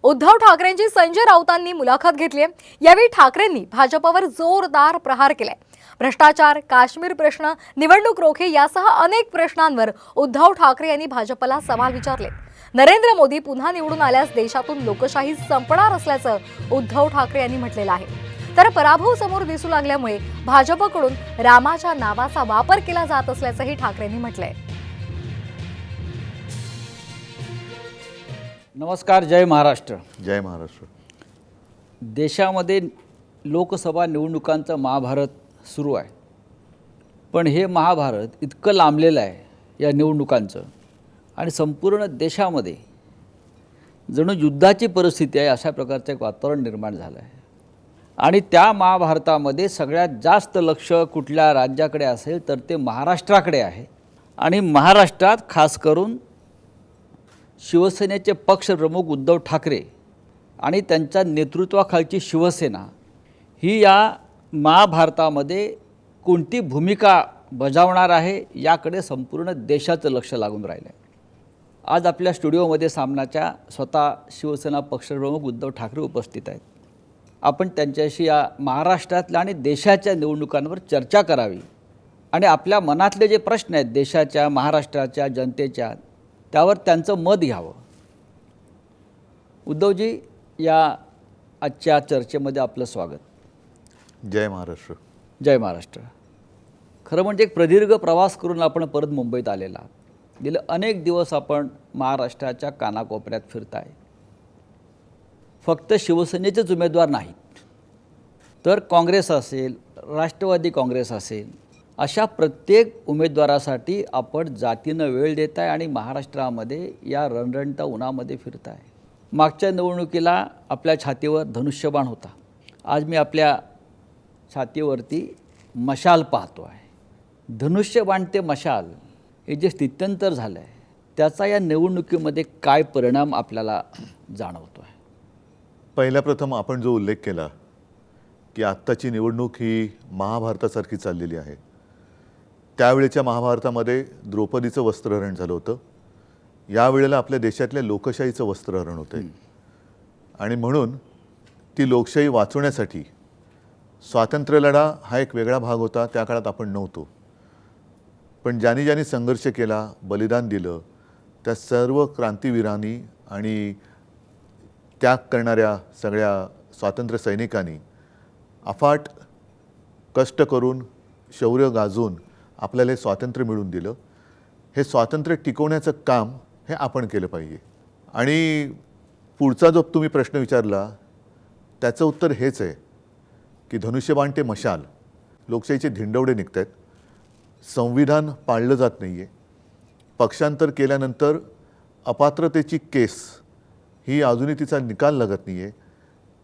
उद्धव ठाकरेंची संजय राऊतांनी मुलाखत घेतली आहे। यावेळी ठाकरेंनी भाजपवर जोरदार प्रहार केलाय। भ्रष्टाचार, काश्मीर प्रश्न, निवडणूक रोखे यासह अनेक प्रश्नांवर उद्धव ठाकरे यांनी भाजपला सवाल विचारले। नरेंद्र मोदी पुन्हा निवडून आल्यास देशातून लोकशाही संपणार असल्याचं उद्धव ठाकरे यांनी म्हटलेलं आहे। तर पराभव समोर दिसू लागल्यामुळे भाजपकडून रामाच्या नावाचा वापर केला जात असल्याचंही ठाकरेंनी म्हटलंय। नमस्कार, जय महाराष्ट्र। जय महाराष्ट्र। देशामध्ये लोकसभा निवडणुकांचं महाभारत सुरू आहे, पण हे महाभारत इतकं लांबलेलं आहे या निवडणुकांचं आणि संपूर्ण देशामध्ये जणू युद्धाची परिस्थिती आहे अशा प्रकारचं एक वातावरण निर्माण झालं आहे। आणि त्या महाभारतामध्ये सगळ्यात जास्त लक्ष कुठल्या राज्याकडे असेल तर ते महाराष्ट्राकडे आहे। आणि महाराष्ट्रात खास करून शिवसेनेचे पक्षप्रमुख उद्धव ठाकरे आणि त्यांच्या नेतृत्वाखालची शिवसेना ही या महाभारतामध्ये कोणती भूमिका बजावणार आहे याकडे संपूर्ण देशाचं लक्ष लागून राहिलं आहे। आज आपल्या स्टुडिओमध्ये सामनाच्या स्वतः शिवसेना पक्षप्रमुख उद्धव ठाकरे उपस्थित आहेत। आपण त्यांच्याशी या महाराष्ट्रातल्या आणि देशाच्या निवडणुकांवर चर्चा करावी आणि आपल्या मनातले जे प्रश्न आहेत देशाच्या, महाराष्ट्राच्या जनतेच्या, त्यावर त्यांचं मत घ्यावं। उद्धवजी, या आजच्या चर्चेमध्ये आपलं स्वागत। जय महाराष्ट्र। जय महाराष्ट्र। खरं म्हणजे एक प्रदीर्घ प्रवास करून आपण परत मुंबईत आलेला आहात। गेले अनेक दिवस आपण महाराष्ट्राच्या कानाकोपऱ्यात फिरताय। फक्त शिवसेनेचेच उमेदवार नाहीत, तर काँग्रेस असेल, राष्ट्रवादी काँग्रेस असेल, अशा प्रत्येक उमेदवारासाठी आपण जातीनं वेळ देत आहे आणि महाराष्ट्रामध्ये या रणरणत्या उन्हामध्ये फिरत आहे। मागच्या निवडणुकीला आपल्या छातीवर धनुष्यबाण होता, आज मी आपल्या छातीवरती मशाल पाहतो आहे। धनुष्यबाण ते मशाल हे जे स्थित्यंतर झालं आहे त्याचा या निवडणुकीमध्ये काय परिणाम आपल्याला जाणवतो आहे? पहिल्या प्रथम आपण जो उल्लेख केला की आत्ताची निवडणूक ही महाभारतासारखी चाललेली आहे, त्यावेळेच्या महाभारतामध्ये द्रौपदीचं वस्त्रहरण झालं होतं, यावेळेला आपल्या देशातल्या लोकशाहीचं वस्त्रहरण होतं आहे। आणि म्हणून ती लोकशाही वाचवण्यासाठी स्वातंत्र्यलढा हा एक वेगळा भाग होता, त्या काळात आपण नव्हतो। पण ज्यांनी ज्यांनी संघर्ष केला, बलिदान दिलं, त्या सर्व क्रांतीवीरांनी आणि त्याग करणाऱ्या सगळ्या स्वातंत्र्य सैनिकांनी अफाट कष्ट करून, शौर्य गाजवून आपल्याला हे स्वातंत्र्य मिळवून दिलं। हे स्वातंत्र्य टिकवण्याचं काम हे आपण केलं पाहिजे। आणि पुढचा जो तुम्ही प्रश्न विचारला त्याचं उत्तर हेच आहे की धनुष्यबाण ते मशाल, लोकशाहीचे धिंडवडे निघत आहेत, संविधान पाळलं जात नाही आहे, पक्षांतर केल्यानंतर अपात्रतेची केस ही अजूनही तिचा निकाल लागत नाही आहे,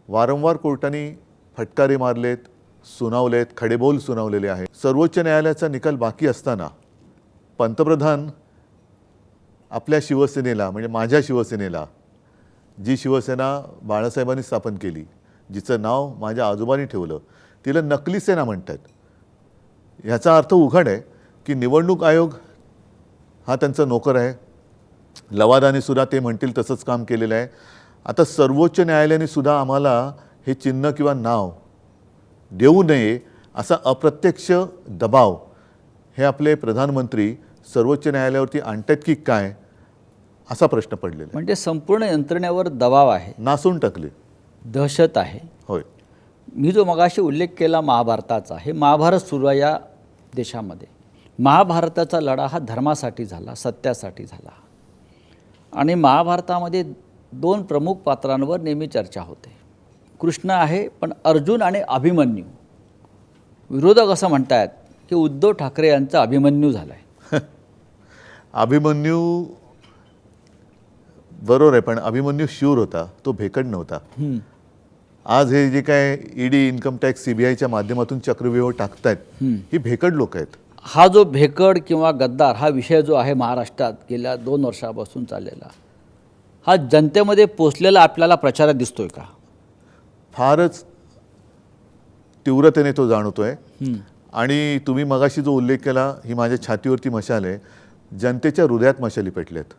वारंवार कोर्टाने फटकारे मारलेत, सुनावलेत, खडेबोल सुनावलेले आहेत। सर्वोच्च न्यायालयाचा निकाल बाकी असताना पंतप्रधान आपल्या शिवसेनेला, म्हणजे माझ्या शिवसेनेला, जी शिवसेना बाळासाहेबांनी स्थापन केली, जिचं नाव माझ्या आजोबांनी ठेवलं, तिला नकली सेना म्हणतात। ह्याचा अर्थ उघड आहे की निवडणूक आयोग हा त्यांचा नोकर आहे। लवादाने सुद्धा ते म्हणतील तसंच काम केलेलं आहे। आता सर्वोच्च न्यायालयाने सुद्धा आम्हाला हे चिन्ह किंवा नाव देऊ नये असा अप्रत्यक्ष दबाव हे आपले प्रधानमंत्री सर्वोच्च न्यायालयावरती आणतात की काय, असा प्रश्न पडलेला आहे। म्हणजे संपूर्ण यंत्रणेवर दबाव आहे, नासून टाकले, दहशत आहे। होय। मी जो मगाशी उल्लेख केला महाभारताचा, हे महाभारत सुरू आहे या देशामध्ये। महाभारताचा लढा हा धर्मासाठी झाला, सत्यासाठी झाला। आणि महाभारतामध्ये दोन प्रमुख पात्रांवर नेहमी चर्चा होते। कृष्ण आहे, पण अर्जुन आणि अभिमन्यू। विरोधक असं म्हणतात की उद्धव ठाकरे यांचा अभिमन्यू झाला आहे। अभिमन्यू बरोबर आहे, पण अभिमन्यू शूर होता, तो भेकड नव्हता। आज हे जे काय ईडी, इन्कम टॅक्स, सीबीआयच्या माध्यमातून चक्रव्यूह टाकतायत ही भेकड लोक आहेत। हा जो भेकड किंवा गद्दार हा विषय जो आहे महाराष्ट्रात गेल्या 2 वर्षापासून चाललेला, हा जनतेमध्ये पोचलेला आपल्याला प्रचारात दिसतोय का? फारच तीव्रतेने तो जाणवतोय। आणि तुम्ही मगाशी जो उल्लेख केला, ही माझ्या छातीवरती मशाल आहे, जनतेच्या हृदयात मशाली पेटल्यात।